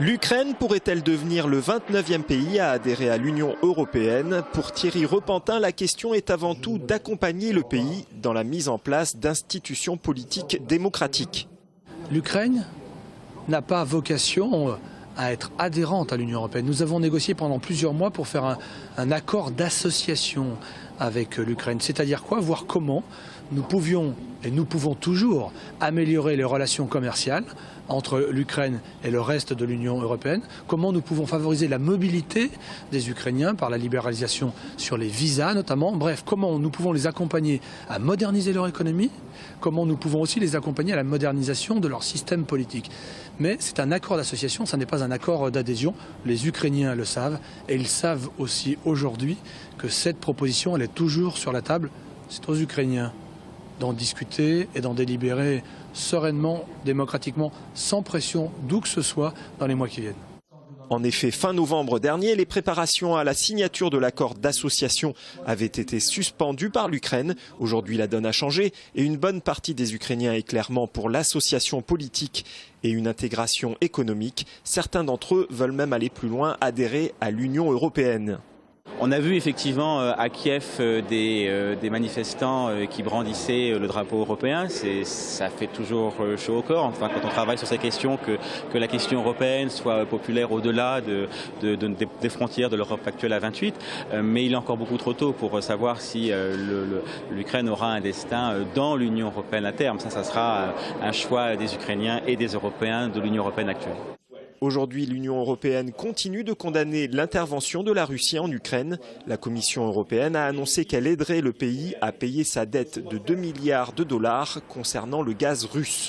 L'Ukraine pourrait-elle devenir le 29e pays à adhérer à l'Union européenne? Pour Thierry Repentin, la question est avant tout d'accompagner le pays dans la mise en place d'institutions politiques démocratiques. L'Ukraine n'a pas vocation à être adhérente à l'Union européenne. Nous avons négocié pendant plusieurs mois pour faire un accord d'association avec l'Ukraine. C'est-à-dire quoi? Voir comment nous pouvions, et nous pouvons toujours, améliorer les relations commerciales entre l'Ukraine et le reste de l'Union européenne, comment nous pouvons favoriser la mobilité des Ukrainiens par la libéralisation sur les visas notamment, bref, comment nous pouvons les accompagner à moderniser leur économie, comment nous pouvons aussi les accompagner à la modernisation de leur système politique. Mais c'est un accord d'association, ça n'est pas un accord d'adhésion, les Ukrainiens le savent, et ils savent aussi aujourd'hui que cette proposition, elle est toujours sur la table, c'est aux Ukrainiens d'en discuter et d'en délibérer sereinement, démocratiquement, sans pression, d'où que ce soit, dans les mois qui viennent. En effet, fin novembre dernier, les préparations à la signature de l'accord d'association avaient été suspendues par l'Ukraine. Aujourd'hui, la donne a changé et une bonne partie des Ukrainiens est clairement pour l'association politique et une intégration économique. Certains d'entre eux veulent même aller plus loin, adhérer à l'Union européenne. On a vu effectivement à Kiev des manifestants qui brandissaient le drapeau européen. Ça fait toujours chaud au corps, enfin, quand on travaille sur ces questions, que la question européenne soit populaire au-delà des frontières de l'Europe actuelle à 28. Mais il est encore beaucoup trop tôt pour savoir si l'Ukraine aura un destin dans l'Union européenne à terme. Ça sera un choix des Ukrainiens et des Européens de l'Union européenne actuelle. Aujourd'hui, l'Union européenne continue de condamner l'intervention de la Russie en Ukraine. La Commission européenne a annoncé qu'elle aiderait le pays à payer sa dette de 2 milliards de dollars concernant le gaz russe.